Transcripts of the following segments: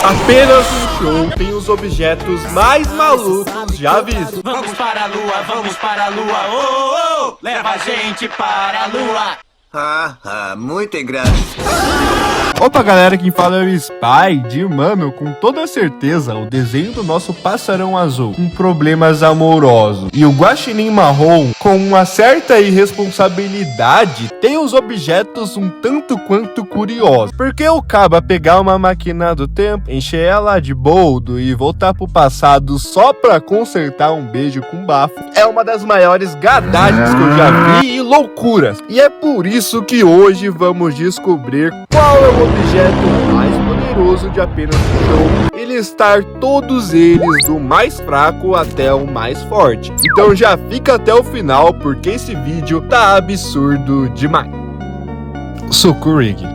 Apenas um show tem os objetos mais malucos já vistos. Vamos para a lua, oh, oh, leva a gente para a lua. Muito engraçado. Opa galera, quem fala é o Spy, mano, com toda certeza o desenho do nosso pássarão azul com problemas amorosos e o guaxinim marrom com uma certa irresponsabilidade tem os objetos um tanto quanto curiosos. Porque o caba pegar uma máquina do tempo, encher ela de boldo e voltar pro passado só pra consertar um beijo com bafo é uma das maiores gadagens que eu já vi e loucuras. E é por isso que hoje vamos descobrir qual é o objeto mais poderoso de apenas um show e listar todos eles do mais fraco até o mais forte. Então já fica até o final porque esse vídeo tá absurdo demais. Sukurig.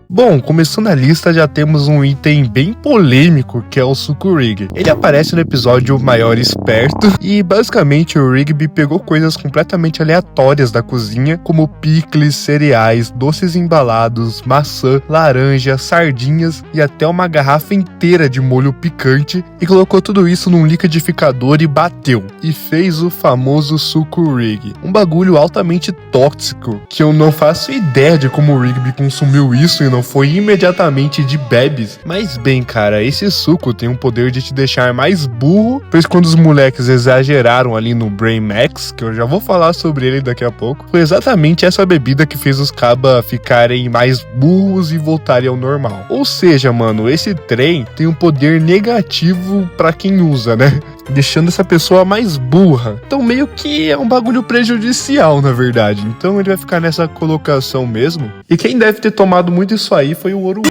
Bom, começando a lista já temos um item bem polêmico que é o Sukurig. Ele aparece no episódio Maior Esperto e basicamente o Rigby pegou coisas completamente aleatórias da cozinha, como picles, cereais, doces embalados, maçã, laranja, sardinhas e até uma garrafa inteira de molho picante e colocou tudo isso num liquidificador e bateu. E fez o famoso Sukurig. Um bagulho altamente tóxico que eu não faço ideia de como o Rigby consumiu isso e não foi imediatamente de bebes. Mas bem, cara, esse suco tem o poder de te deixar mais burro, pois quando os moleques exageraram ali no Brain Max, que eu já vou falar sobre ele daqui a pouco, foi exatamente essa bebida que fez os cabas ficarem mais burros e voltarem ao normal. Ou seja, mano, esse trem tem um poder negativo pra quem usa, né? Deixando essa pessoa mais burra. Então meio que é um bagulho prejudicial, na verdade. Então ele vai ficar nessa colocação mesmo. E quem deve ter tomado muito isso aí foi o Ouro.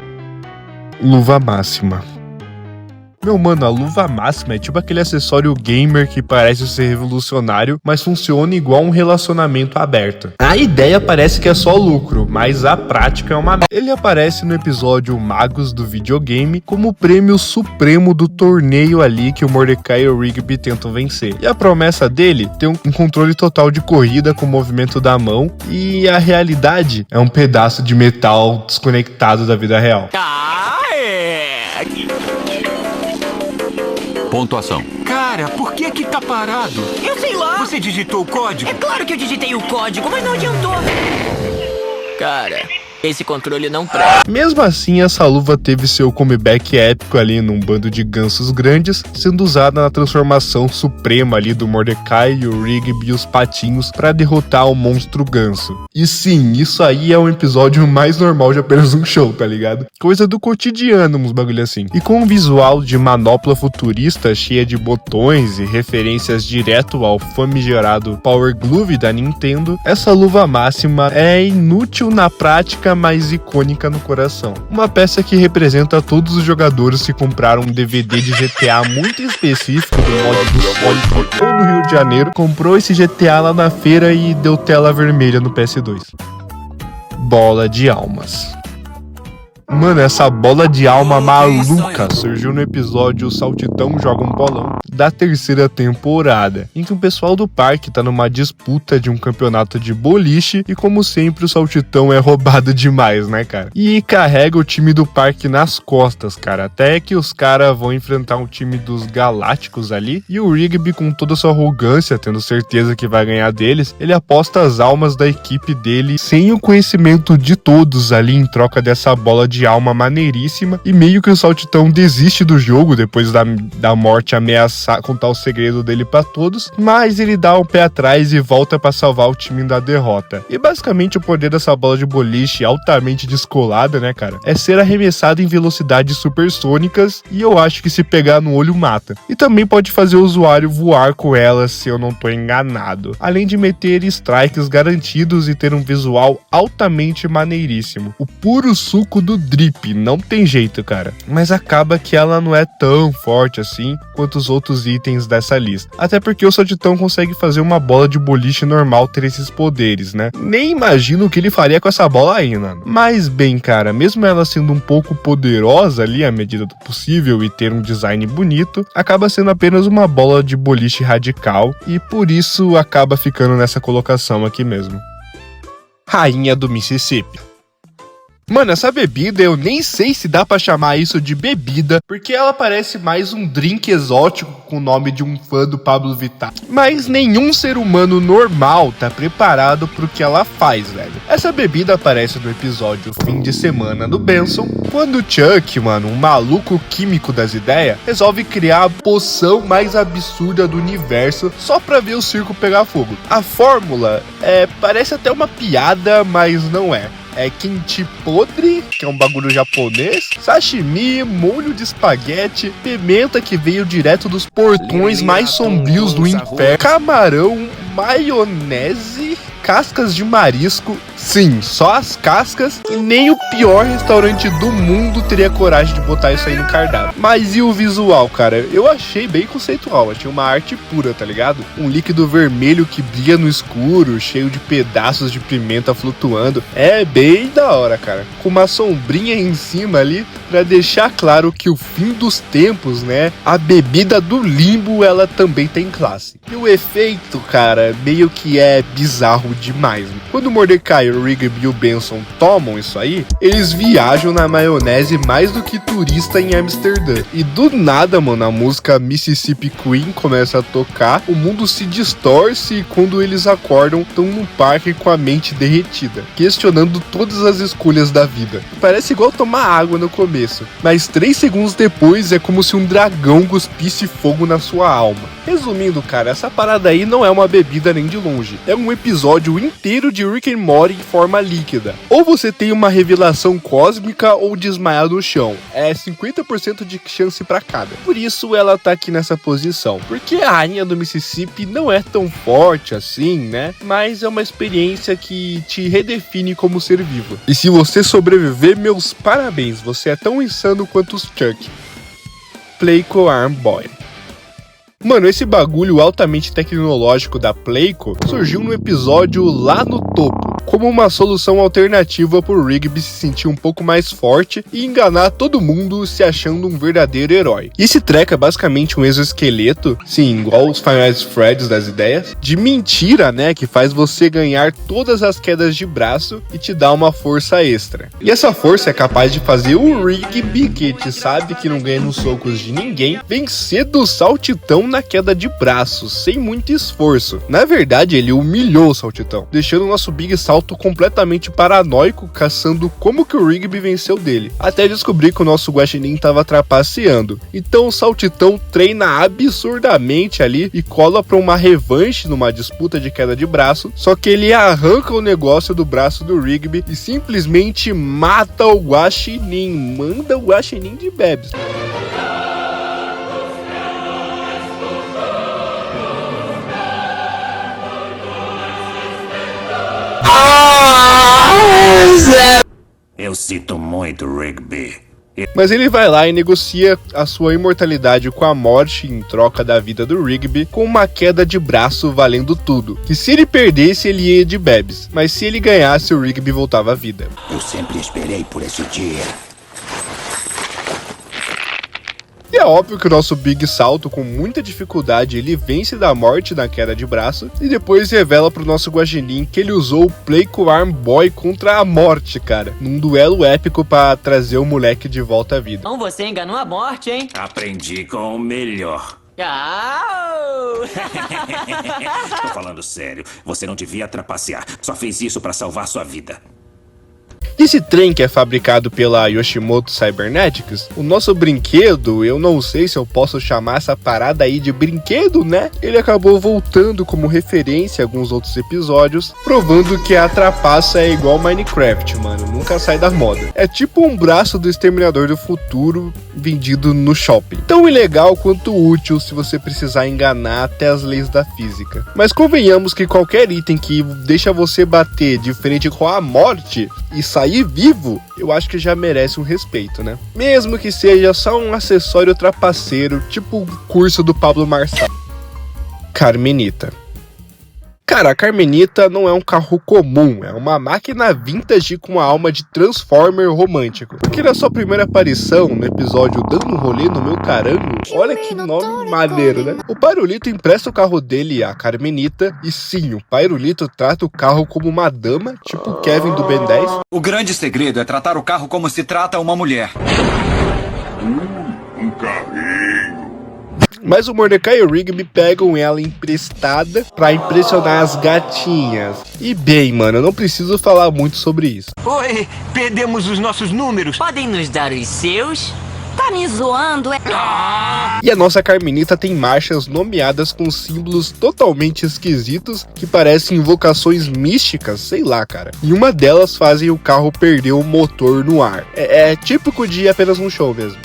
Luva máxima. Meu mano, a luva máxima é tipo aquele acessório gamer que parece ser revolucionário, mas funciona igual um relacionamento aberto. A ideia parece que é só lucro, mas a prática é uma merda. Ele aparece no episódio Magos do videogame como o prêmio supremo do torneio ali que o Mordecai e o Rigby tentam vencer. E a promessa dele tem um controle total de corrida com o movimento da mão, e a realidade é um pedaço de metal desconectado da vida real. Pontuação. Cara, por que tá parado? Eu sei lá. Você digitou o código? É claro que eu digitei o código, mas não adiantou. Cara, esse controle não presta. Mesmo assim, essa luva teve seu comeback épico ali num bando de gansos grandes, sendo usada na transformação suprema ali do Mordecai e o Rigby e os patinhos para derrotar o monstro ganso. E sim, isso aí é um episódio mais normal de apenas um show, tá ligado? Coisa do cotidiano, uns bagulho assim. E com um visual de manopla futurista cheia de botões e referências direto ao famigerado Power Glove da Nintendo, essa luva máxima é inútil na prática, mais icônica no coração. Uma peça que representa todos os jogadores que compraram um DVD de GTA muito específico do mod do Sonic ou no Rio de Janeiro, comprou esse GTA lá na feira e deu tela vermelha no PS2. Bola de almas. Mano, essa bola de alma maluca surgiu no episódio Saltitão Joga um Bolão da terceira temporada, em que o pessoal do parque tá numa disputa de um campeonato de boliche e como sempre o Saltitão é roubado demais, né, cara? E carrega o time do parque nas costas, cara, até que os caras vão enfrentar um time dos Galácticos ali e o Rigby, com toda a sua arrogância, tendo certeza que vai ganhar deles, ele aposta as almas da equipe dele sem o conhecimento de todos ali em troca dessa bola de alma maneiríssima, e meio que o Saltitão desiste do jogo depois da morte ameaçar contar o segredo dele pra todos, mas ele dá um pé atrás e volta pra salvar o time da derrota. E basicamente o poder dessa bola de boliche altamente descolada, né, cara, é ser arremessada em velocidades supersônicas, e eu acho que se pegar no olho mata. E também pode fazer o usuário voar com ela, se eu não tô enganado. Além de meter strikes garantidos e ter um visual altamente maneiríssimo. O puro suco do drip, não tem jeito, cara. Mas acaba que ela não é tão forte assim quanto os outros itens dessa lista. Até porque o Saltitão consegue fazer uma bola de boliche normal ter esses poderes, né? Nem imagino o que ele faria com essa bola ainda. Mas bem, cara, mesmo ela sendo um pouco poderosa ali à medida do possível e ter um design bonito, acaba sendo apenas uma bola de boliche radical e por isso acaba ficando nessa colocação aqui mesmo. Rainha do Mississippi. Mano, essa bebida eu nem sei se dá pra chamar isso de bebida, porque ela parece mais um drink exótico com o nome de um fã do Pablo Vittar. Mas nenhum ser humano normal tá preparado pro que ela faz, velho. Essa bebida aparece no episódio Fim de Semana do Benson, quando o Chuck, mano, um maluco químico das ideias, resolve criar a poção mais absurda do universo só pra ver o circo pegar fogo. A fórmula parece até uma piada, mas não é. É kimchi podre, que é um bagulho japonês, sashimi, molho de espaguete, pimenta que veio direto dos portões mais sombrios do inferno, camarão, maionese, cascas de marisco. Sim, só as cascas, e nem o pior restaurante do mundo teria coragem de botar isso aí no cardápio. Mas e o visual, cara? Eu achei bem conceitual, achei uma arte pura, tá ligado? Um líquido vermelho que brilha no escuro, cheio de pedaços de pimenta flutuando. É bem da hora, cara. Com uma sombrinha em cima ali, pra deixar claro que o fim dos tempos, né? A bebida do limbo, ela também tem classe. E o efeito, cara, meio que é bizarro demais. Quando o Mordecai, o Rigby e o Benson tomam isso aí, eles viajam na maionese mais do que turista em Amsterdã. E do nada, mano, a música Mississippi Queen começa a tocar, o mundo se distorce e quando eles acordam, estão num parque com a mente derretida, questionando todas as escolhas da vida. Parece igual tomar água no começo, mas 3 segundos depois é como se um dragão cuspisse fogo na sua alma. Resumindo, cara, essa parada aí não é uma bebida nem de longe. É um episódio inteiro de Rick and Morty em forma líquida. Ou você tem uma revelação cósmica ou desmaiar no chão. É 50% de chance pra cada. Por isso ela tá aqui nessa posição. Porque a rainha do Mississippi não é tão forte assim, né? Mas é uma experiência que te redefine como ser vivo. E se você sobreviver, meus parabéns. Você é tão insano quanto os Chuck. Playco Arm Boy. Mano, esse bagulho altamente tecnológico da Playco surgiu no episódio Lá no Topo, como uma solução alternativa pro Rigby se sentir um pouco mais forte e enganar todo mundo se achando um verdadeiro herói. E esse treco é basicamente um exoesqueleto, sim, igual os Five Nights at Freddy's das ideias, de mentira, né, que faz você ganhar todas as quedas de braço e te dá uma força extra. E essa força é capaz de fazer o Rigby, que te sabe que não ganha nos socos de ninguém, vencer do saltitão na queda de braço, sem muito esforço. Na verdade, ele humilhou o saltitão, deixando o nosso Big Salto completamente paranoico, caçando como que o Rigby venceu dele, até descobrir que o nosso Guaxinim tava trapaceando. Então o saltitão treina absurdamente ali e cola pra uma revanche numa disputa de queda de braço, só que ele arranca o negócio do braço do Rigby e simplesmente mata o Guaxinim, manda o Guaxinim de bebes. Eu sinto muito, Rigby. Mas ele vai lá e negocia a sua imortalidade com a morte em troca da vida do Rigby, com uma queda de braço valendo tudo. Que se ele perdesse, ele ia de bebes, mas se ele ganhasse, o Rigby voltava à vida. Eu sempre esperei por esse dia. E é óbvio que o nosso Big Salto, com muita dificuldade, ele vence da morte na queda de braço e depois revela pro nosso Guaxinim que ele usou o Playco Arm Boy contra a morte, cara, num duelo épico pra trazer o moleque de volta à vida. Então você enganou a morte, hein? Aprendi com o melhor. Au! Tô falando sério. Você não devia trapacear. Só fez isso pra salvar sua vida. Esse trem que é fabricado pela Yoshimoto Cybernetics, o nosso brinquedo, eu não sei se eu posso chamar essa parada aí de brinquedo, né? Ele acabou voltando como referência em alguns outros episódios, provando que a trapaça é igual Minecraft, mano, nunca sai da moda. É tipo um braço do Exterminador do Futuro vendido no shopping. Tão ilegal quanto útil se você precisar enganar até as leis da física. Mas convenhamos que qualquer item que deixa você bater de frente com a morte e sair vivo, eu acho que já merece um respeito, né? Mesmo que seja só um acessório trapaceiro, tipo o curso do Pablo Marçal. Carmenita. Cara, a Carmenita não é um carro comum, é uma máquina vintage com uma alma de Transformer romântico. Porque na sua primeira aparição, no episódio Dando um Rolê no Meu Carango, olha que nome maneiro, né? O Pairulito empresta o carro dele à Carmenita, e sim, o Pairulito trata o carro como uma dama, tipo o Kevin do Ben 10. O grande segredo é tratar o carro como se trata uma mulher. Um carrinho. Mas o Mordecai e o Rigby pegam ela emprestada pra impressionar as gatinhas. E bem, mano, eu não preciso falar muito sobre isso. Oi, perdemos os nossos números. Podem nos dar os seus? Tá me zoando, é? E a nossa Carmenita tem marchas nomeadas com símbolos totalmente esquisitos que parecem invocações místicas, sei lá, cara. E uma delas fazem o carro perder o motor no ar. É típico de apenas um show mesmo.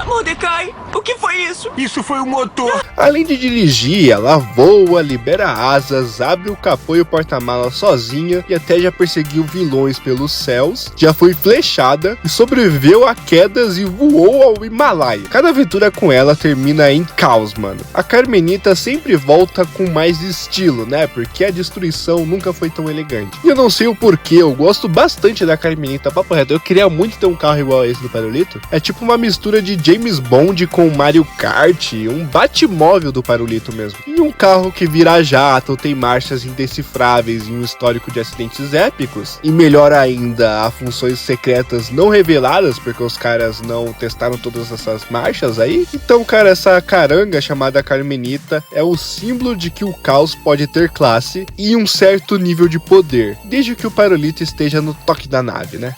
Mordecai, o que foi isso? Isso foi o motor. Além de dirigir, ela voa, libera asas, abre o capô e o porta-mala sozinha e até já perseguiu vilões pelos céus, já foi flechada e sobreviveu a quedas e voou ao Himalaia. Cada aventura com ela termina em caos, mano. A Carmenita sempre volta com mais estilo, né? Porque a destruição nunca foi tão elegante. E eu não sei o porquê, eu gosto bastante da Carmenita, papo reto. Eu queria muito ter um carro igual a esse do Pairulito. É tipo uma mistura de James Bond com Mario Kart, um Batmóvel do Pairulito mesmo. E um carro que vira jato, tem marchas indecifráveis e um histórico de acidentes épicos. E melhor ainda, há funções secretas não reveladas, porque os caras não testaram todas essas marchas aí. Então, cara, essa caranga chamada Carmenita é o símbolo de que o caos pode ter classe e um certo nível de poder, desde que o Pairulito esteja no toque da nave, né?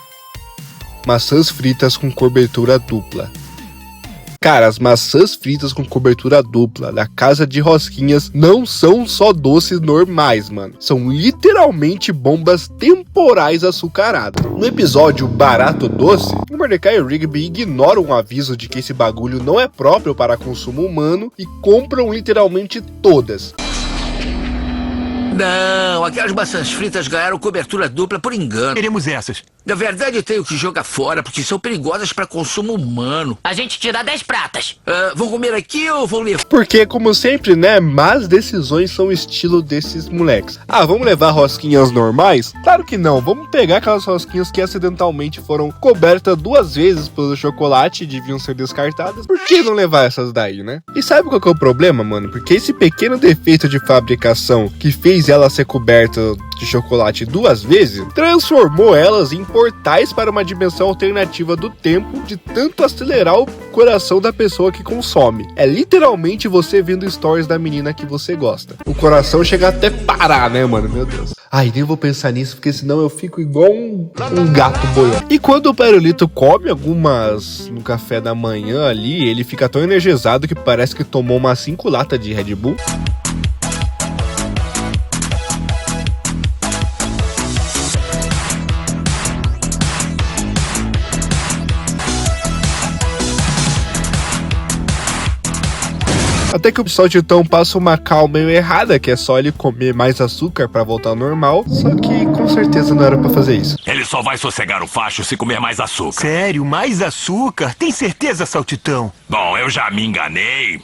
Maçãs fritas com cobertura dupla. Cara, as maçãs fritas com cobertura dupla da Casa de Rosquinhas não são só doces normais, mano. São literalmente bombas temporais açucaradas. No episódio Barato Doce, o Mordecai e o Rigby ignoram o aviso de que esse bagulho não é próprio para consumo humano e compram literalmente todas. Não, aquelas maçãs fritas ganharam cobertura dupla por engano. Queremos essas. Na verdade, eu tenho que jogar fora porque são perigosas para consumo humano. A gente tira 10 pratas. Vão comer aqui ou vão levar? Porque, como sempre, né, más decisões são o estilo desses moleques. Ah, vamos levar rosquinhas normais? Claro que não, vamos pegar aquelas rosquinhas que acidentalmente foram cobertas 2 vezes pelo chocolate e deviam ser descartadas. Por que não levar essas daí, né? E sabe qual que é o problema, mano? Porque esse pequeno defeito de fabricação que fez ela ser coberta de chocolate 2 vezes, transformou elas em portais para uma dimensão alternativa do tempo, de tanto acelerar o coração da pessoa que consome. É literalmente você vendo stories da menina que você gosta. O coração chega até parar, né, mano? Meu Deus. Ai, nem vou pensar nisso, porque senão eu fico igual um gato boiando. E quando o Pairulito come algumas no café da manhã ali, ele fica tão energizado que parece que tomou umas 5 latas de Red Bull. Até que o Saltitão passa uma cal meio errada, que é só ele comer mais açúcar pra voltar ao normal. Só que com certeza não era pra fazer isso. Ele só vai sossegar o facho se comer mais açúcar. Sério, mais açúcar? Tem certeza, Saltitão? Bom, eu já me enganei.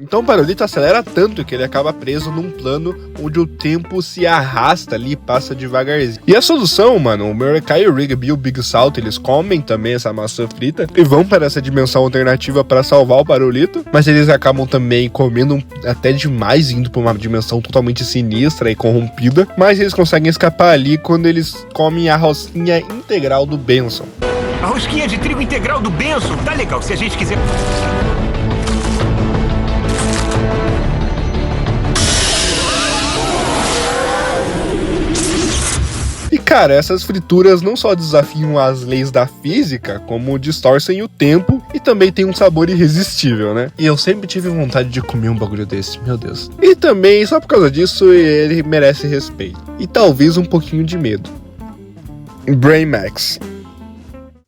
Então o Pairulito acelera tanto que ele acaba preso num plano onde o tempo se arrasta ali e passa devagarzinho. E a solução, mano, o Mordecai, o Rigby e o Big Salt, eles comem também essa maçã frita e vão para essa dimensão alternativa para salvar o Pairulito, mas eles acabam também comendo até demais, indo para uma dimensão totalmente sinistra e corrompida, mas eles conseguem escapar ali quando eles comem a rosquinha integral do Benson. A rosquinha de trigo integral do Benson? Tá legal, se a gente quiser... E cara, essas frituras não só desafiam as leis da física, como distorcem o tempo e também tem um sabor irresistível, né? E eu sempre tive vontade de comer um bagulho desse, meu Deus. E também, só por causa disso, ele merece respeito. E talvez um pouquinho de medo. Brain Max.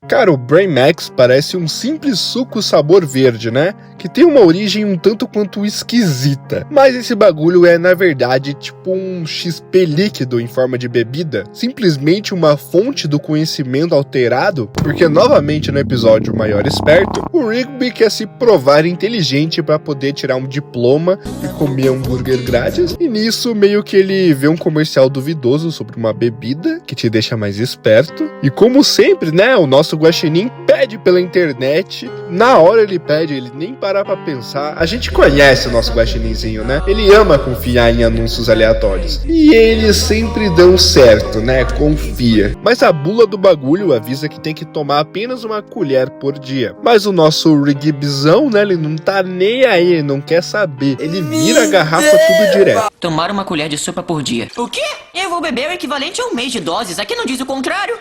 Cara, o Brain Max parece um simples suco sabor verde, né? que tem uma origem um tanto quanto esquisita. Mas esse bagulho é, na verdade, tipo um XP líquido em forma de bebida, simplesmente uma fonte do conhecimento alterado, porque novamente no episódio Maior Esperto, o Rigby quer se provar inteligente para poder tirar um diploma e comer hambúrguer grátis, e nisso meio que ele vê um comercial duvidoso sobre uma bebida que te deixa mais esperto, e como sempre, né, o nosso Guaxinim pede pela internet, na hora ele pede, ele nem parar pra pensar. A gente conhece o nosso Guaxininzinho, né? Ele ama confiar em anúncios aleatórios, e eles sempre dão certo, né? Confia. Mas a bula do bagulho avisa que tem que tomar apenas uma colher por dia. Mas o nosso Rigbyzão, né, ele não tá nem aí, ele não quer saber. Ele vira a garrafa tudo direto. Tomar uma colher de sopa por dia. O quê? Eu vou beber o equivalente a um mês de doses. Aqui não diz o contrário.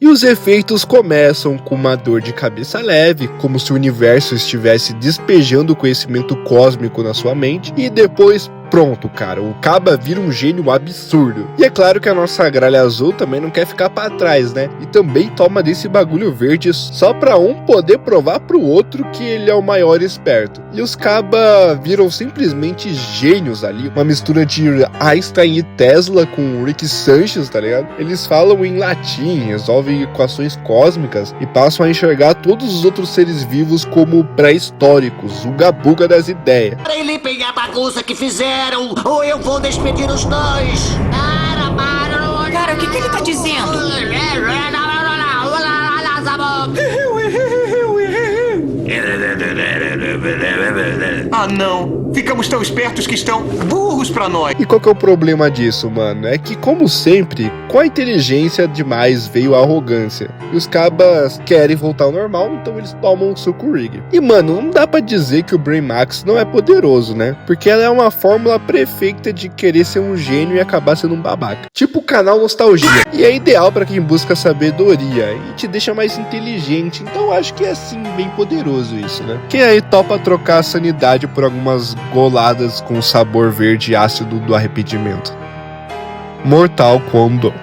E os efeitos começam com uma dor de cabeça leve, como se o universo estivesse despejando conhecimento cósmico na sua mente, e depois pronto, cara, o Caba vira um gênio absurdo. E é claro que a nossa gralha azul também não quer ficar pra trás, né? E também toma desse bagulho verde só pra um poder provar pro outro que ele é o maior esperto. E os Caba viram simplesmente gênios ali, uma mistura de Einstein e Tesla com Rick Sanchez, tá ligado? Eles falam em latim, resolvem equações cósmicas e passam a enxergar todos os outros seres vivos como pré-históricos, o gabuga das ideias. Para limpem a bagunça que fizeram, ou eu vou despedir os dois. Cara, o que ele tá dizendo? Ah, não. Ficamos tão espertos que estão burros pra nós. E qual que é o problema disso, mano? É que, como sempre, com a inteligência demais veio a arrogância. E os cabas querem voltar ao normal, então eles tomam o suco Rig. E, mano, não dá pra dizer que o Brain Max não é poderoso, né? Porque ela é uma fórmula perfeita de querer ser um gênio e acabar sendo um babaca. Tipo o canal Nostalgia. E é ideal pra quem busca sabedoria e te deixa mais inteligente. Então acho que é, assim, bem poderoso isso, né? Quem aí topa trocar a sanidade por algumas goladas com sabor verde ácido do arrependimento? Mortal Kombat.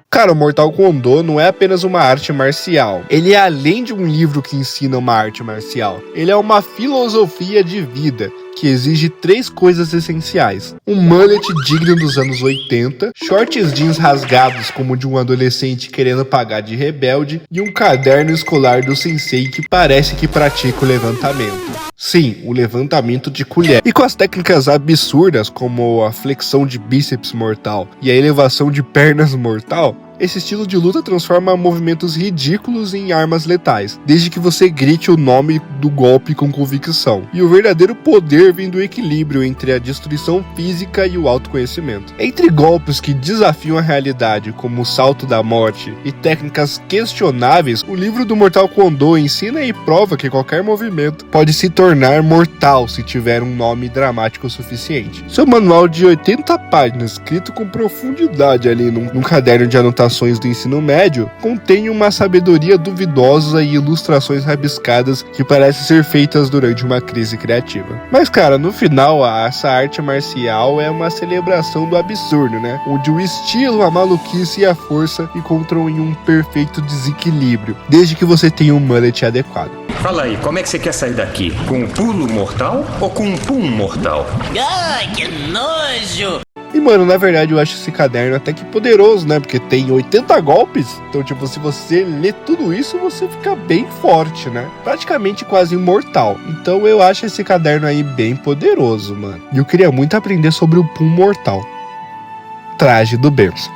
Cara, o Mortal Kombat não é apenas uma arte marcial. Ele é além de um livro que ensina uma arte marcial. Ele é uma filosofia de vida que exige 3 coisas essenciais: um mullet digno dos anos 80, shorts jeans rasgados como de um adolescente querendo pagar de rebelde e um caderno escolar do sensei que parece que pratica o levantamento. Sim, o levantamento de colher. E com as técnicas absurdas como a flexão de bíceps mortal e a elevação de pernas mortal, esse estilo de luta transforma movimentos ridículos em armas letais, desde que você grite o nome do golpe com convicção. E o verdadeiro poder vem do equilíbrio entre a destruição física e o autoconhecimento. Entre golpes que desafiam a realidade, como o salto da morte, e técnicas questionáveis, o livro do Mortal Kombat ensina e prova que qualquer movimento pode se tornar mortal se tiver um nome dramático o suficiente. Seu manual de 80 páginas, escrito com profundidade ali num caderno de anotações do ensino médio, contém uma sabedoria duvidosa e ilustrações rabiscadas que parecem ser feitas durante uma crise criativa. Mas cara, no final, essa arte marcial é uma celebração do absurdo, né? Onde o estilo, a maluquice e a força encontram em um perfeito desequilíbrio, desde que você tenha um mullet adequado. Fala aí, como é que você quer sair daqui? Com um pulo mortal ou com um pum mortal? Ai, que nojo! E mano, na verdade eu acho esse caderno até que poderoso, né? Porque tem 80 golpes. Então, tipo, se você ler tudo isso, você fica bem forte, né? Praticamente quase imortal. Então eu acho esse caderno aí bem poderoso, mano. E eu queria muito aprender sobre o Pum Mortal. Traje do Benson.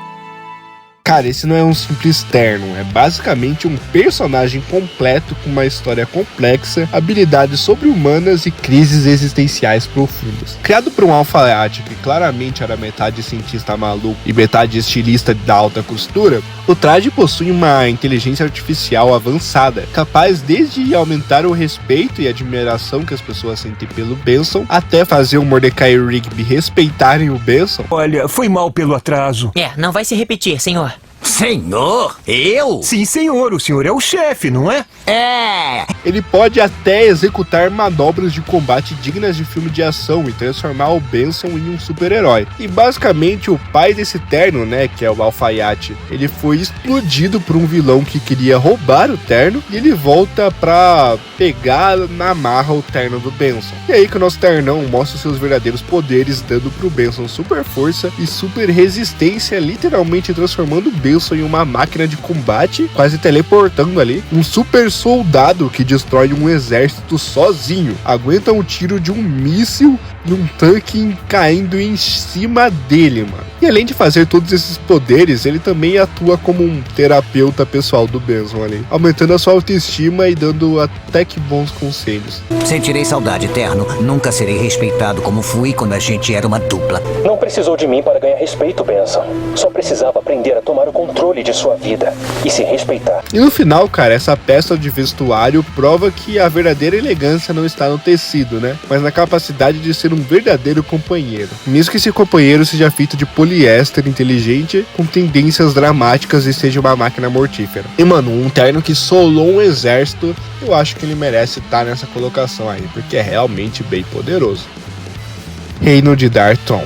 Cara, esse não é um simples terno, é basicamente um personagem completo com uma história complexa, habilidades sobre-humanas e crises existenciais profundas. Criado por um alfaiate que claramente era metade cientista maluco e metade estilista da alta costura, o traje possui uma inteligência artificial avançada, capaz desde aumentar o respeito e admiração que as pessoas sentem pelo Benson, até fazer o Mordecai e o Rigby respeitarem o Benson. Olha, foi mal pelo atraso. Não vai se repetir, senhor. Senhor? Eu? Sim, senhor. O senhor é o chefe, não é? É. Ele pode até executar manobras de combate dignas de filme de ação e transformar o Benson em um super-herói. E basicamente o pai desse terno, né, que é o Alfaiate, ele foi explodido por um vilão que queria roubar o terno e ele volta pra pegar na marra o terno do Benson. E aí que o nosso ternão mostra seus verdadeiros poderes, dando pro Benson super força e super resistência, literalmente transformando o Benson em uma máquina de combate, quase teleportando ali. Um super soldado que destrói um exército sozinho, aguenta um tiro de um míssil e um tanque caindo em cima dele, mano. E além de fazer todos esses poderes, ele também atua como um terapeuta pessoal do Benson ali, aumentando a sua autoestima e dando até que bons conselhos. Sentirei saudade, Terno. Nunca serei respeitado como fui quando a gente era uma dupla. Não precisou de mim para ganhar respeito, Benson. Só precisava aprender a tomar o controle de sua vida e se respeitar. E no final, cara, essa peça de vestuário prova que a verdadeira elegância não está no tecido, né? Mas na capacidade de ser um verdadeiro companheiro. Mesmo que esse companheiro seja feito de poliéster inteligente, com tendências dramáticas e seja uma máquina mortífera. E mano, um terno que solou um exército, eu acho que ele merece estar nessa colocação aí, porque é realmente bem poderoso. Reino de Darton.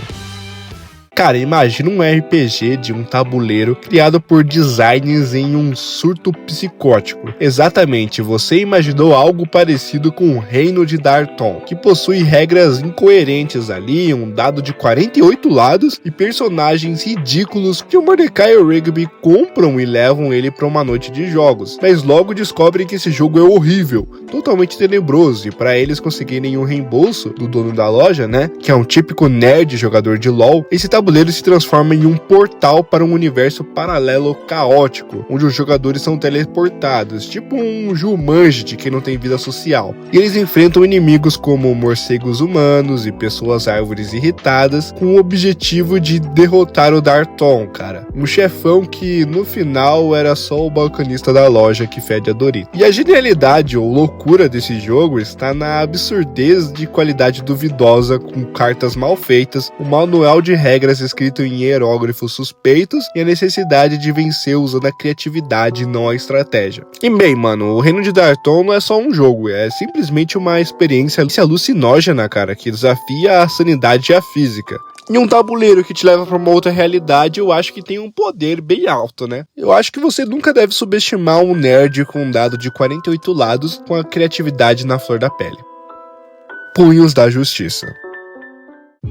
Cara, imagina um RPG de um tabuleiro criado por designers em um surto psicótico. Exatamente, você imaginou algo parecido com o Reino de Darton, que possui regras incoerentes ali, um dado de 48 lados e personagens ridículos que o Mordecai e o Rigby compram e levam ele para uma noite de jogos. Mas logo descobrem que esse jogo é horrível, totalmente tenebroso, e para eles conseguirem um reembolso do dono da loja, né, que é um típico nerd jogador de LoL, esse tabuleiro se transforma em um portal para um universo paralelo caótico, onde os jogadores são teleportados, tipo um Jumanji de quem não tem vida social. E eles enfrentam inimigos como morcegos humanos e pessoas árvores irritadas, com o objetivo de derrotar o Darton, cara. Um chefão que no final era só o balconista da loja que fede a Dorito. E a genialidade ou loucura desse jogo está na absurdez de qualidade duvidosa, com cartas mal feitas, um manual de regras escrito em hieróglifos suspeitos e a necessidade de vencer usando a criatividade e não a estratégia. E bem, mano, o Reino de Darton não é só um jogo, é simplesmente uma experiência alucinógena, cara, que desafia a sanidade e a física. E um tabuleiro que te leva para uma outra realidade, eu acho que tem um poder bem alto, né? Eu acho que você nunca deve subestimar um nerd com um dado de 48 lados com a criatividade na flor da pele. Punhos da Justiça.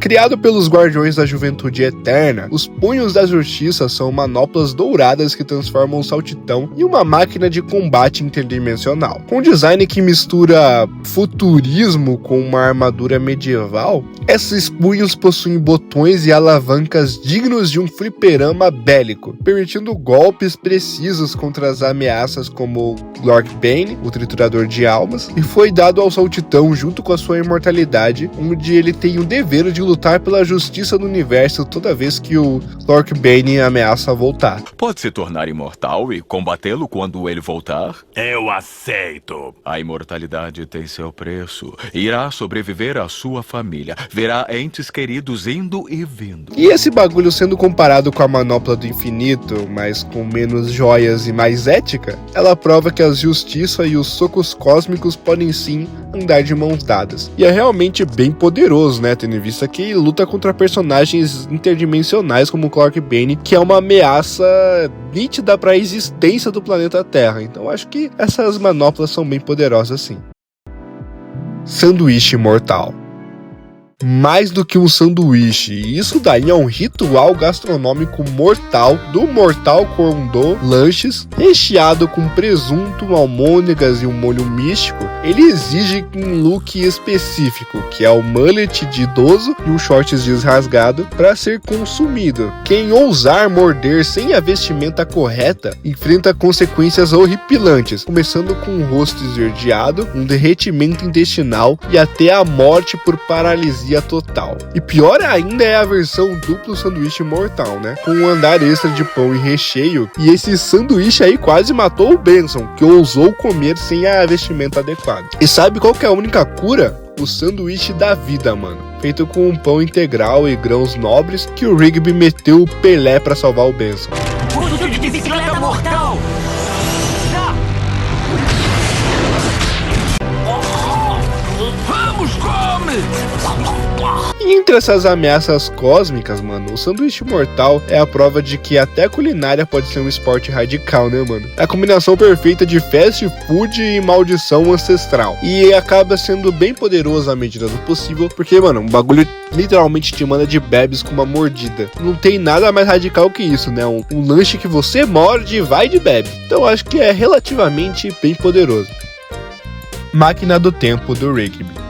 Criado pelos Guardiões da Juventude Eterna, os Punhos da Justiça são manoplas douradas que transformam o Saltitão em uma máquina de combate interdimensional. Com um design que mistura futurismo com uma armadura medieval, esses punhos possuem botões e alavancas dignos de um fliperama bélico, permitindo golpes precisos contra as ameaças como Lord Bane, o triturador de almas, e foi dado ao Saltitão junto com a sua imortalidade, onde ele tem o dever de lutar pela justiça do universo toda vez que o Lord Bane ameaça voltar. Pode se tornar imortal e combatê-lo quando ele voltar? Eu aceito. A imortalidade tem seu preço. Irá sobreviver à sua família. Verá entes queridos indo e vindo. E esse bagulho sendo comparado com a manopla do infinito, mas com menos joias e mais ética, ela prova que a justiça e os socos cósmicos podem sim andar de mãos dadas. E é realmente bem poderoso, né, tendo em vista que luta contra personagens interdimensionais como Clark Bane, que é uma ameaça nítida para a existência do planeta Terra. Então acho que essas manoplas são bem poderosas sim. Sanduíche Mortal. Mais do que um sanduíche, isso daí é um ritual gastronômico mortal do Mortal Condô Lanches, recheado com presunto, almôndegas e um molho místico. Ele exige um look específico, que é o mullet de idoso e um shorts jeans rasgado, para ser consumido. Quem ousar morder sem a vestimenta correta enfrenta consequências horripilantes, começando com um rosto esverdeado, um derretimento intestinal e até a morte por paralisia total. E pior ainda é a versão duplo sanduíche mortal, né? Com um andar extra de pão e recheio, e esse sanduíche aí quase matou o Benson, que ousou comer sem a vestimenta adequada. E sabe qual que é a única cura? O sanduíche da vida, mano. Feito com um pão integral e grãos nobres que o Rigby meteu o Pelé pra salvar o Benson. O tudo de bicicleta mortal! Vamos, come! E entre essas ameaças cósmicas, mano, o sanduíche mortal é a prova de que até a culinária pode ser um esporte radical, né, mano? É a combinação perfeita de fast food e maldição ancestral. E acaba sendo bem poderoso à medida do possível, porque, mano, um bagulho literalmente te manda de bebes com uma mordida. Não tem nada mais radical que isso, né? Um lanche que você morde e vai de bebe. Então acho que é relativamente bem poderoso. Máquina do tempo do Rigby.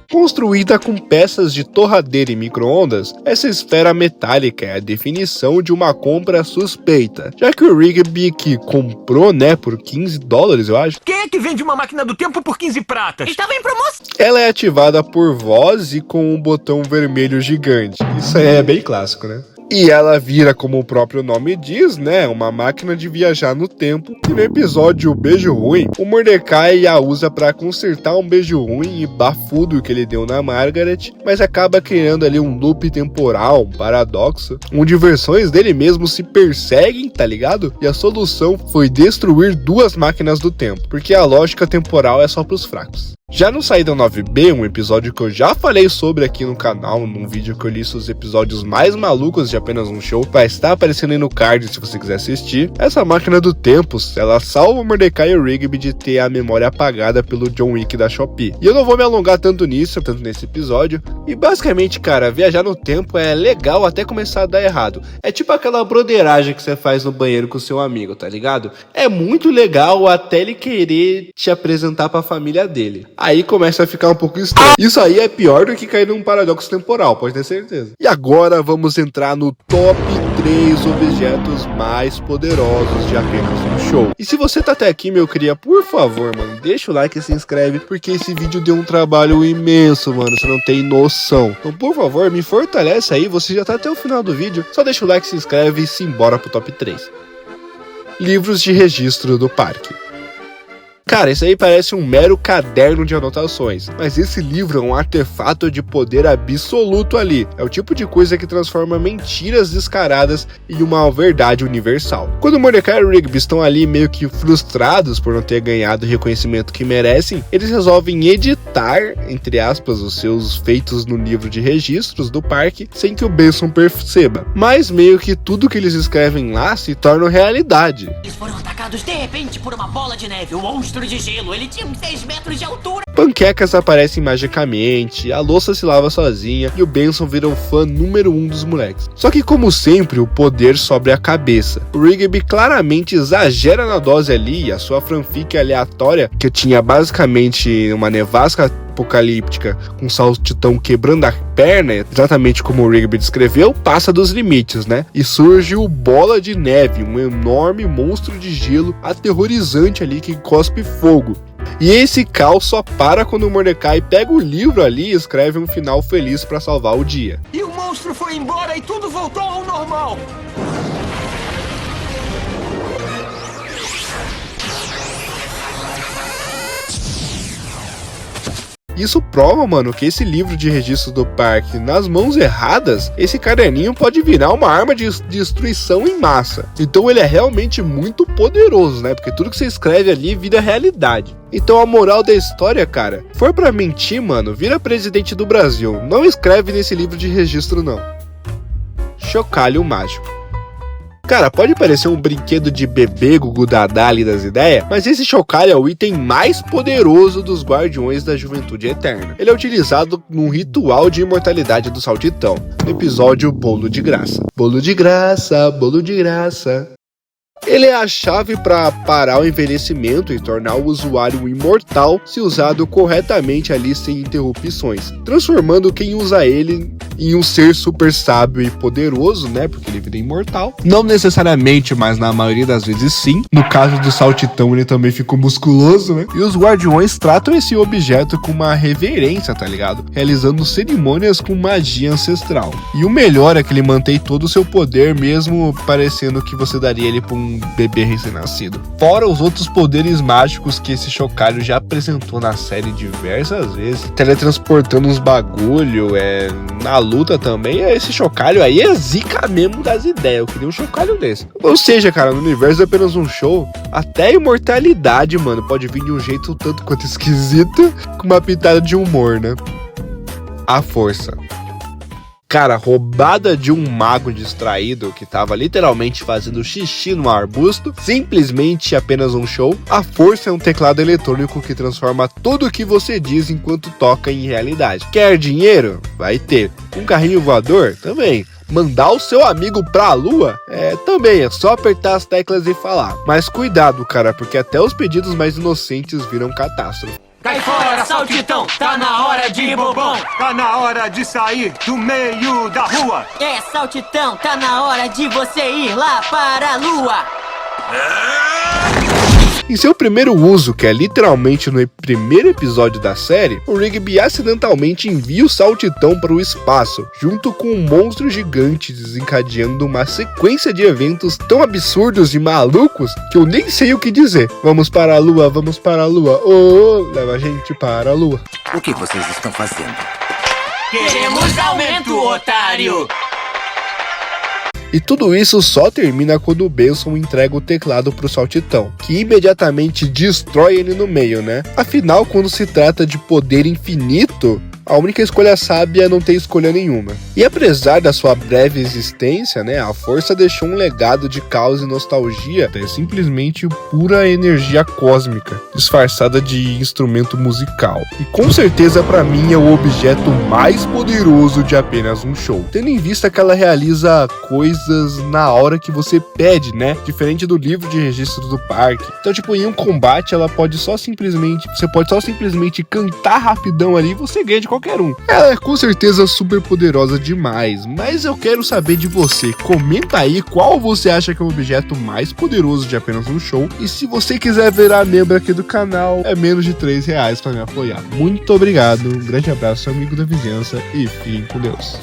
Construída com peças de torradeira e micro-ondas, essa esfera metálica é a definição de uma compra suspeita, já que o Rigby que comprou, né, por $15, eu acho. Quem é que vende uma máquina do tempo por 15 pratas? Estava em promoção. Ela é ativada por voz e com um botão vermelho gigante. Isso aí é bem clássico, né? E ela vira, como o próprio nome diz, né, uma máquina de viajar no tempo. E no episódio Beijo Ruim, o Mordecai a usa para consertar um beijo ruim e bafudo que ele deu na Margaret, mas acaba criando ali um loop temporal, um paradoxo, onde versões dele mesmo se perseguem, tá ligado? E a solução foi destruir duas máquinas do tempo, porque a lógica temporal é só pros fracos. Já no Saída 9B, um episódio que eu já falei sobre aqui no canal, num vídeo que eu listo os episódios mais malucos de apenas um show, vai estar aparecendo aí no card se você quiser assistir. Essa máquina do tempo, ela salva o Mordecai e o Rigby de ter a memória apagada pelo John Wick da Shopee. E eu não vou me alongar tanto nisso, tanto nesse episódio. E basicamente, cara, viajar no tempo é legal até começar a dar errado. É tipo aquela broderagem que você faz no banheiro com o seu amigo, tá ligado? É muito legal até ele querer te apresentar pra família dele. Aí começa a ficar um pouco estranho. Isso aí é pior do que cair num paradoxo temporal, pode ter certeza. E agora vamos entrar no top 3 objetos mais poderosos de apenas um show. E se você tá até aqui, meu cria, por favor, mano, deixa o like e se inscreve, porque esse vídeo deu um trabalho imenso, mano, você não tem noção. Então, por favor, me fortalece aí, você já tá até o final do vídeo, só deixa o like, se inscreve e simbora pro top 3. Livros de registro do parque. Cara, isso aí parece um mero caderno de anotações, mas esse livro é um artefato de poder absoluto ali. É o tipo de coisa que transforma mentiras descaradas em uma verdade universal. Quando Mordecai e Rigby estão ali meio que frustrados por não ter ganhado o reconhecimento que merecem, eles resolvem editar, entre aspas, os seus feitos no livro de registros do parque sem que o Benson perceba. Mas meio que tudo que eles escrevem lá se torna realidade. Eles foram atacados de repente por uma bola de neve, um monstro de gelo. Ele tinha uns 6 metros de altura. Panquecas aparecem magicamente, a louça se lava sozinha e o Benson vira o fã número 1 dos moleques. Só que, como sempre, o poder sobre a cabeça. O Rigby claramente exagera na dose ali, e a sua fanfic aleatória, que tinha basicamente uma nevasca apocalíptica com saltitão quebrando a perna, exatamente como o Rigby descreveu, passa dos limites, né? E surge o Bola de Neve, um enorme monstro de gelo aterrorizante ali que cospe fogo. E esse caos só para quando o Mordecai pega o livro ali e escreve um final feliz para salvar o dia. E o monstro foi embora e tudo voltou ao normal. Isso prova, mano, que esse livro de registro do parque, nas mãos erradas, esse caderninho pode virar uma arma de destruição em massa. Então ele é realmente muito poderoso, né? Porque tudo que você escreve ali vira realidade. Então a moral da história, cara, for pra mentir, mano, vira presidente do Brasil. Não escreve nesse livro de registro, não. Chocalho mágico. Cara, pode parecer um brinquedo de bebê Gugu Dadá ali das ideias, mas esse chocalho é o item mais poderoso dos Guardiões da Juventude Eterna. Ele é utilizado num ritual de imortalidade do Saltitão, no episódio Bolo de Graça. Bolo de graça, bolo de graça. Ele é a chave para parar o envelhecimento e tornar o usuário imortal se usado corretamente ali sem interrupções, transformando quem usa ele em um ser super sábio e poderoso, né, porque ele vira imortal. Não necessariamente, mas na maioria das vezes sim. No caso do Saltitão ele também ficou musculoso, né? E os Guardiões tratam esse objeto com uma reverência, tá ligado? Realizando cerimônias com magia ancestral. E o melhor é que ele mantém todo o seu poder, mesmo parecendo que você daria ele pra um um bebê recém-nascido. Fora os outros poderes mágicos que esse chocalho já apresentou na série diversas vezes, teletransportando uns bagulho, na luta também, esse chocalho aí é zica mesmo das ideias. Eu queria um chocalho desse. Ou seja, cara, no universo é apenas um show, até a imortalidade, mano, pode vir de um jeito tanto quanto esquisito, com uma pitada de humor, né? A força. Cara, roubada de um mago distraído que tava literalmente fazendo xixi no arbusto, simplesmente apenas um show. A força é um teclado eletrônico que transforma tudo o que você diz enquanto toca em realidade. Quer dinheiro? Vai ter. Um carrinho voador? Também. Mandar o seu amigo pra lua? Também, é só apertar as teclas e falar. Mas cuidado, cara, porque até os pedidos mais inocentes viram catástrofe. Cai fora, saltitão, tá na hora de bobão. Tá na hora de sair do meio da rua. Saltitão, tá na hora de você ir lá para a lua. Em seu primeiro uso, que é literalmente no primeiro episódio da série, o Rigby acidentalmente envia o Saltitão para o espaço, junto com um monstro gigante, desencadeando uma sequência de eventos tão absurdos e malucos que eu nem sei o que dizer. Vamos para a lua, leva a gente para a lua. O que vocês estão fazendo? Queremos aumento, otário. E tudo isso só termina quando o Benson entrega o teclado pro Saltitão, que imediatamente destrói ele no meio, né? Afinal, quando se trata de poder infinito, a única escolha sábia é não ter escolha nenhuma. E apesar da sua breve existência, né, a força deixou um legado de caos e nostalgia, é simplesmente pura energia cósmica, disfarçada de instrumento musical. E com certeza pra mim é o objeto mais poderoso de apenas um show, tendo em vista que ela realiza coisas na hora que você pede, né, diferente do livro de registro do parque. Então, tipo, em um combate você pode só simplesmente cantar rapidão ali e você ganha de qualquer um. Ela é com certeza super poderosa demais, mas eu quero saber de você. Comenta aí qual você acha que é o objeto mais poderoso de apenas um show, e se você quiser virar membro aqui do canal, é menos de R$3 para me apoiar. Muito obrigado, um grande abraço, amigo da vizinhança, e fiquem com Deus.